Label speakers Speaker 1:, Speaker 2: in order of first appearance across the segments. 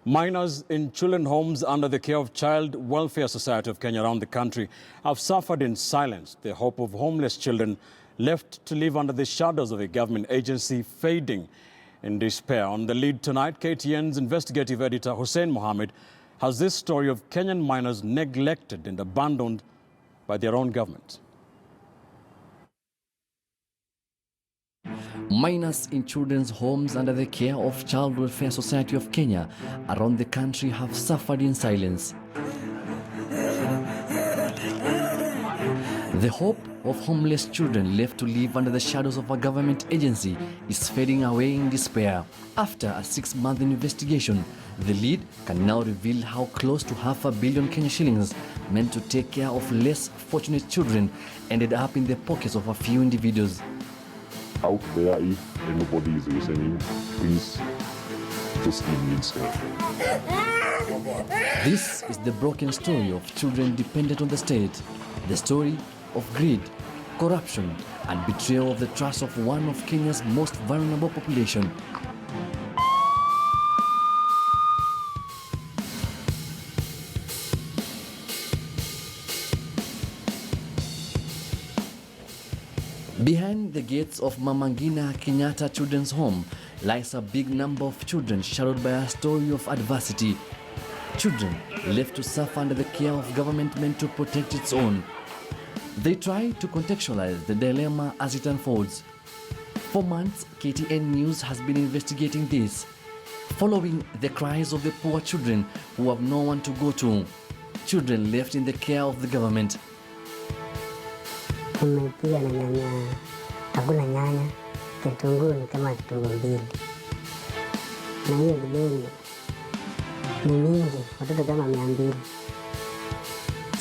Speaker 1: Minors in children's homes under the care of Child Welfare Society of Kenya around the country have suffered in silence. The hope of homeless children left to live under the shadows of a government agency fading in despair. On the lead tonight, KTN's investigative editor Hussein Mohammed has this story of Kenyan minors neglected and abandoned by their own government.
Speaker 2: Minors in children's homes under the care of Child Welfare Society of Kenya around the country have suffered in silence. The hope of homeless children left to live under the shadows of a government agency is fading away in despair. After a 6-month investigation, the lead can now reveal how close to $500 million Kenya shillings meant to take care of less fortunate children ended up in the pockets of a few individuals.
Speaker 3: Out there, if anybody is listening, please just give me help.
Speaker 2: This is the broken story of children dependent on the state. The story of greed, corruption, and betrayal of the trust of one of Kenya's most vulnerable population. Behind the gates of Mama Ngina Kenyatta Children's Home lies a big number of children shadowed by a story of adversity. Children left to suffer under the care of government meant to protect its own. They try to contextualize the dilemma as it unfolds. For months, KTN News has been investigating this, following the cries of the poor children who have no one to go to, children left in the care of the government.
Speaker 4: Tumepiga na nyanya, hakuna nyanya, kitunguu ni kama kitunguu mbili. Na hiyo vidongo ni mingi, watoto kama 200.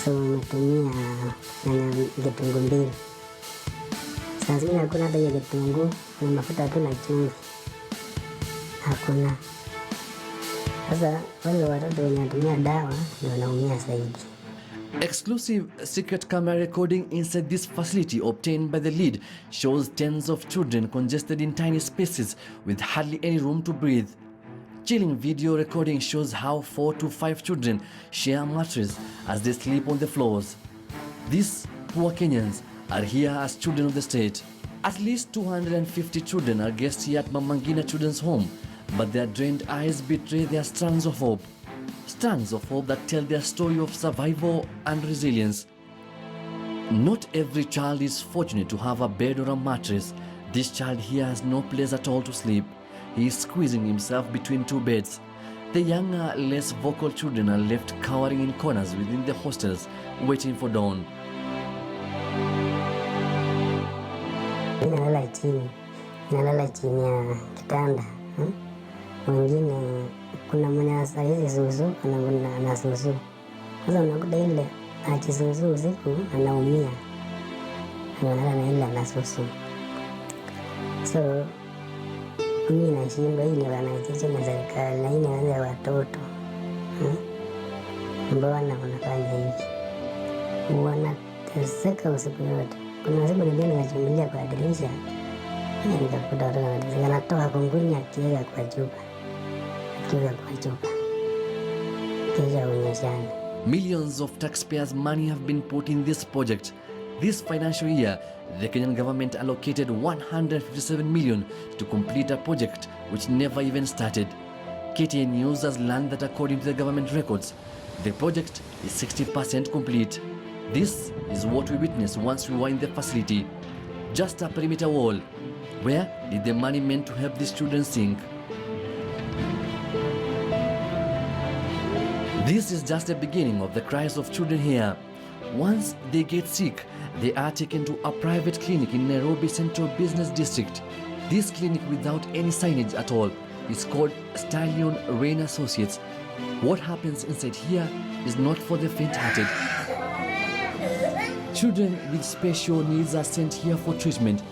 Speaker 4: So umetumia nyanya kitunguu mbili. Sasa zingine hakuna hata hiyo kitunguu, ni mafuta tu na chumvi. Hakuna. Sasa wale watoto wenye wanatumia dawa ndio wanaumia zaidi.
Speaker 2: Exclusive secret camera recording inside this facility obtained by the lead shows tens of children congested in tiny spaces with hardly any room to breathe. Chilling video recording shows how 4 to 5 children share a mattress as they sleep on the floors. These poor Kenyans are here as children of the state. At least 250 children are guests here at Mama Ngina Children's Home, but their drained eyes betray their strands of hope. Strands of hope that tell their story of survival and resilience. Not every child is fortunate to have a bed or a mattress. This child here has no place at all to sleep. He is squeezing himself between 2 beds. The younger, less vocal children are left cowering in corners within the hostels, waiting for dawn.
Speaker 4: Nalala chini ya kitanda. Mwingine kuna mwenye saizi susu, ana susu. Sasa unakuta ile akisusu usiku anaumia. Analala na ile ana susu. So mimi nashindwa hii ni wanaitisha na serikali na hii ni wale watoto. Mbona wanafanya hivi? Wanateseka usiku yote. Kuna siku nilienda nikachungulia kwa dirisha. Nikakuta watoto wanateseka, anatoa kunguni akiweka kwa chupa.
Speaker 2: Millions of taxpayers' money have been put in this project. This financial year, the Kenyan government allocated 157 million to complete a project which never even started. KTN News has learned that according to the government records, the project is 60% complete. This is what we witnessed once we were in the facility. Just a perimeter wall. Where did the money meant to help these children sink? This is just the beginning of the cries of children here. Once they get sick, they are taken to a private clinic in Nairobi Central Business District. This clinic, without any signage at all, is called Stallion Rain Associates. What happens inside here is not for the faint-hearted. Children with special needs are sent here for treatment.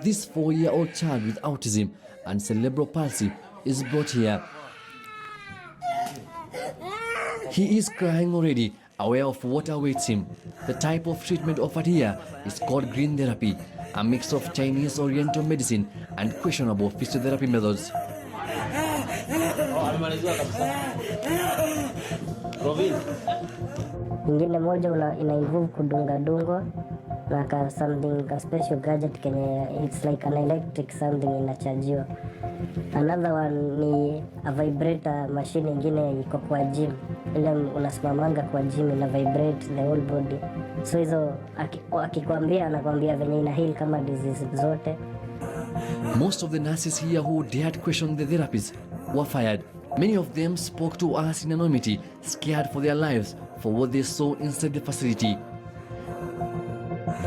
Speaker 2: This 4-year-old child with autism and cerebral palsy is brought here. He is crying already, aware of what awaits him. The type of treatment offered here is called green therapy. a mix of Chinese Oriental medicine and questionable physiotherapy methods.
Speaker 4: Ingine moja ina involve kudunga dungo na a special gadget kenye it's like an electric something inachajiwa. Another one ni a vibrator machine ingine iko kwa gym. Ile unasimamanga kwa gym ina vibrate the whole body. So hizo akikwambia anakwambia venye ina heal kama disease zote.
Speaker 2: Most of the nurses here who dared question the therapists were fired. Many of them spoke to us in anonymity, scared for their lives for what they saw inside the facility.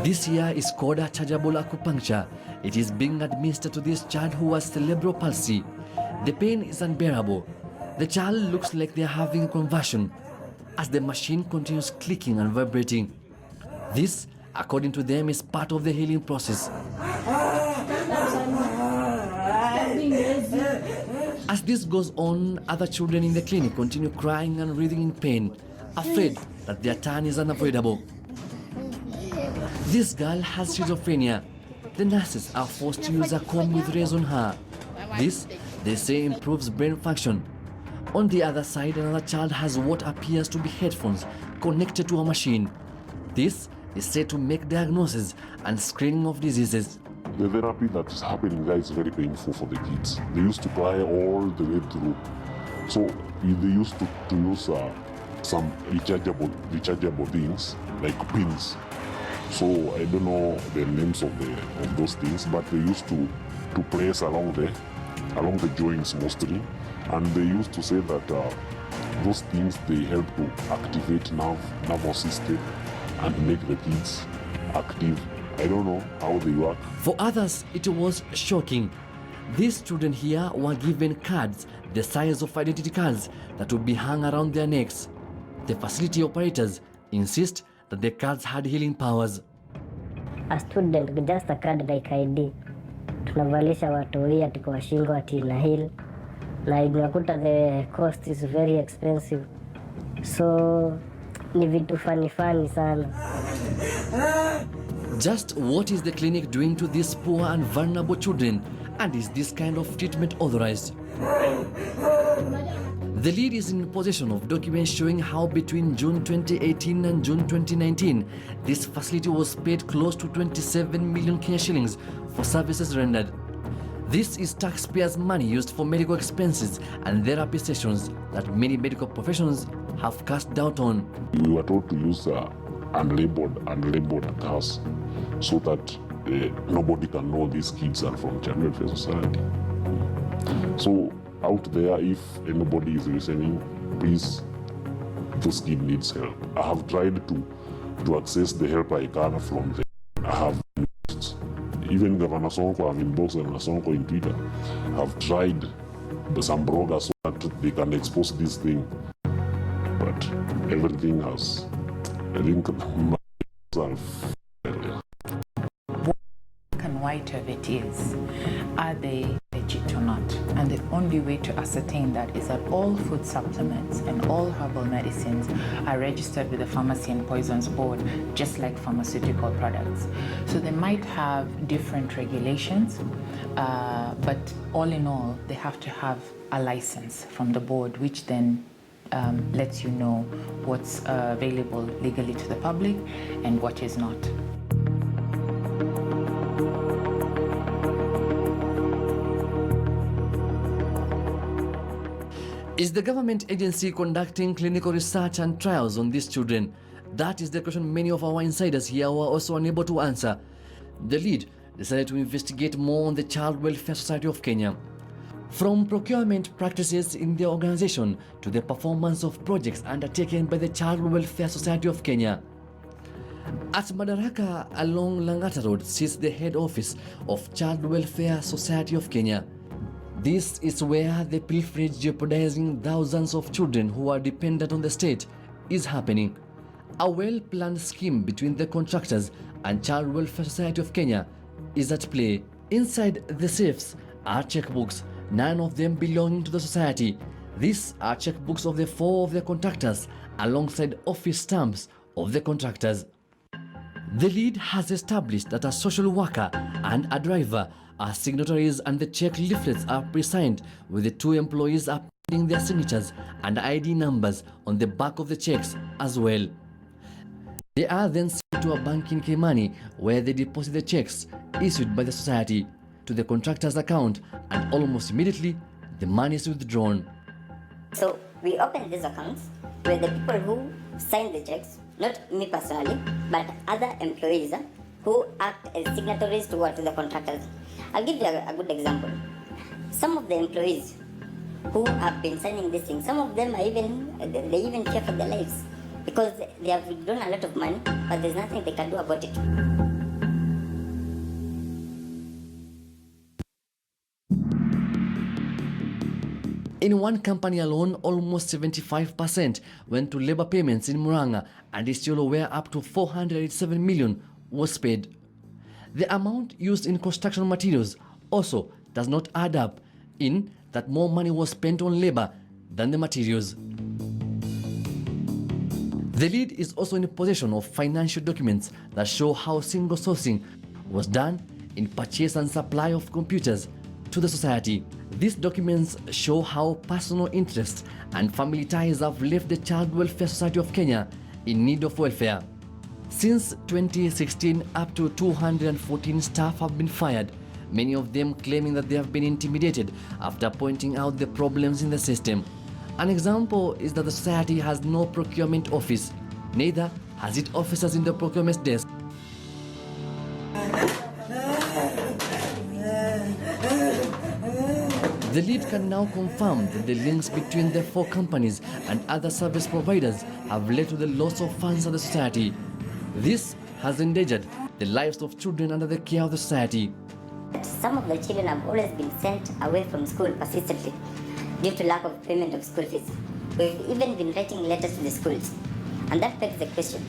Speaker 2: This here is called a chargeable acupuncture. It is being administered to this child who has cerebral palsy. The pain is unbearable. The child looks like they are having a convulsion as the machine continues clicking and vibrating. This, according to them, is part of the healing process. As this goes on, other children in the clinic continue crying and writhing in pain, afraid that their turn is unavoidable. This girl has schizophrenia. The nurses are forced to use a comb with rays on her. This, they say, improves brain function. On the other side, another child has what appears to be headphones connected to a machine. This is said to make diagnosis and screening of diseases.
Speaker 3: The therapy that is happening there is very painful for the kids. They used to cry all the way through. So they used to use some rechargeable things like pins. So I don't know the names of those things, but they used to place along the joints mostly, and they used to say that those things they help to activate nervous system and make the kids active. I don't know how they work.
Speaker 2: For others, it was shocking. These children here were given cards the size of identity cards that would be hung around their necks. The facility operators insist that the cards had healing powers.
Speaker 4: A student, just a card like ID. Tunavalisha watu hii ati kwa shingo ati ina heal. Na unakuta the cost is very expensive. So ni vitu funny sana.
Speaker 2: Just what is the clinic doing to these poor and vulnerable children? And is this kind of treatment authorized? The lead is in possession of documents showing how between June 2018 and June 2019, this facility was paid close to 27 million Kenya shillings for services rendered. This is taxpayers' money used for medical expenses and therapy sessions that many medical professionals have cast doubt on.
Speaker 3: We were told to use unlabeled accounts so that nobody can know these kids are from Child Welfare Society. So out there, if anybody is listening, please, those kids needs help. I have tried to access the help I can from them. I have used, even Governor Sonko, I've inboxed Governor Sonko in Twitter. I've tried some bloggers so that they can expose this thing, but everything has a link myself.
Speaker 5: And white of it is, are they legit or not? And the only way to ascertain that is that all food supplements and all herbal medicines are registered with the Pharmacy and Poisons Board, just like pharmaceutical products. So they might have different regulations, but all in all, they have to have a license from the board, which then lets you know what's available legally to the public and what is not.
Speaker 2: Is the government agency conducting clinical research and trials on these children? That is the question many of our insiders here were also unable to answer. The lead decided to investigate more on the Child Welfare Society of Kenya. From procurement practices in the organization to the performance of projects undertaken by the Child Welfare Society of Kenya. At Madaraka along Langata Road sits the head office of Child Welfare Society of Kenya. This is where the pilferage jeopardizing thousands of children who are dependent on the state is happening. A well-planned scheme between the contractors and Child Welfare Society of Kenya is at play. Inside the safes are checkbooks, none of them belonging to the society. These are checkbooks of the 4 of the contractors alongside office stamps of the contractors. The lead has established that a social worker and a driver are signatories, and the check leaflets are pre-signed with the two employees appending their signatures and ID numbers on the back of the checks as well. They are then sent to a bank in Kimani, where they deposit the checks issued by the society to the contractor's account, and almost immediately the money is withdrawn.
Speaker 6: So we open these accounts where the people who sign the checks, not me personally, but other employees who act as signatories to the contractors. I'll give you a good example. Some of the employees who have been signing these things, some of them are they even fear for their lives because they have withdrawn a lot of money, but there's nothing they can do about it.
Speaker 2: In one company alone, almost 75% went to labor payments in Muranga, and Isiolo, where up to 487 million was paid. The amount used in construction materials also does not add up, in that more money was spent on labor than the materials. The lead is also in possession of financial documents that show how single sourcing was done in purchase and supply of computers to the society. These documents show how personal interests and family ties have left the Child Welfare Society of Kenya in need of welfare. Since 2016, up to 214 staff have been fired, many of them claiming that they have been intimidated after pointing out the problems in the system. An example is that the society has no procurement office, neither has it officers in the procurement desk. The lead can now confirm that the links between the four companies and other service providers have led to the loss of funds of the society. This has endangered the lives of children under the care of the society.
Speaker 6: Some of the children have always been sent away from school persistently due to lack of payment of school fees. We've even been writing letters to the schools. And that begs the question,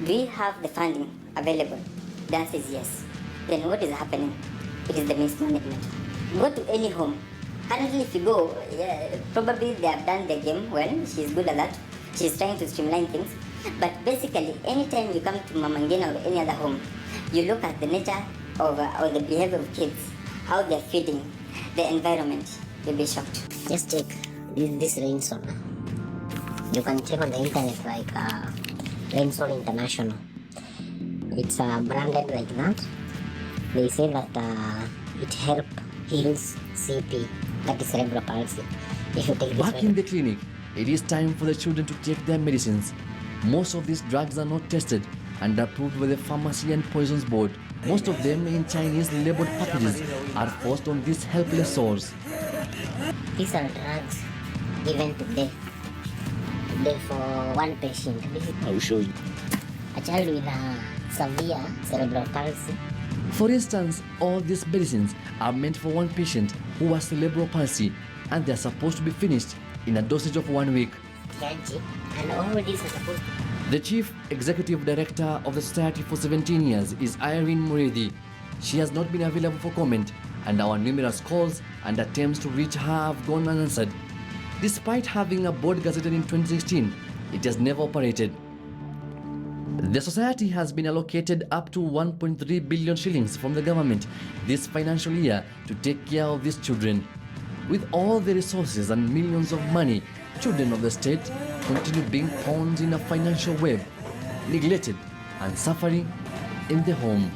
Speaker 6: do we have the funding available? The answer is yes. Then what is happening? It is the mismanagement. Go to any home. Currently, if you go, probably they have done the game well. She's good at that. She's trying to streamline things. But basically, anytime you come to Mamangina or any other home, you look at the nature of or the behavior of kids, how they're feeding, the environment, you'll be shocked.
Speaker 4: Just check this Rainsol. You can check on the internet like Rainsol International. It's branded like that. They say that it heals CP, that is cerebral palsy. If you take
Speaker 2: Back in the clinic, it is time for the children to take their medicines. Most of these drugs are not tested and approved by the Pharmacy and Poisons Board. Most of them in Chinese labeled packages are forced on these helpless souls.
Speaker 4: These are drugs given today for one patient.
Speaker 7: I will show you.
Speaker 4: A child with severe cerebral palsy.
Speaker 2: For instance, all these medicines are meant for one patient who has cerebral palsy, and they are supposed to be finished in a dosage of 1 week.
Speaker 4: And all these are supposed to...
Speaker 2: The Chief Executive Director of the Society for 17 years is Irene Muridi. She has not been available for comment, and our numerous calls and attempts to reach her have gone unanswered. Despite having a board gazetted in 2016, it has never operated. The society has been allocated up to 1.3 billion shillings from the government this financial year to take care of these children. With all the resources and millions of money, children of the state continue being pawns in a financial web, neglected and suffering in the home.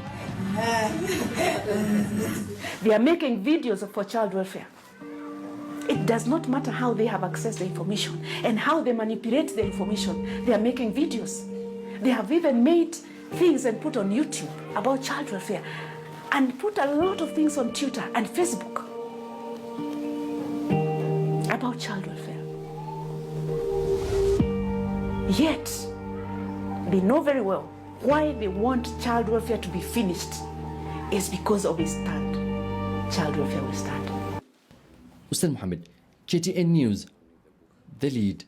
Speaker 8: They are making videos for child welfare. It does not matter how they have accessed the information and how they manipulate the information. They are making videos. They have even made things and put on YouTube about child welfare and put a lot of things on Twitter and Facebook about child welfare. Yet, they know very well why they want child welfare to be finished is because of his stand. Child welfare will stand.
Speaker 2: Hussein Mohammed, KTN News, The Lead.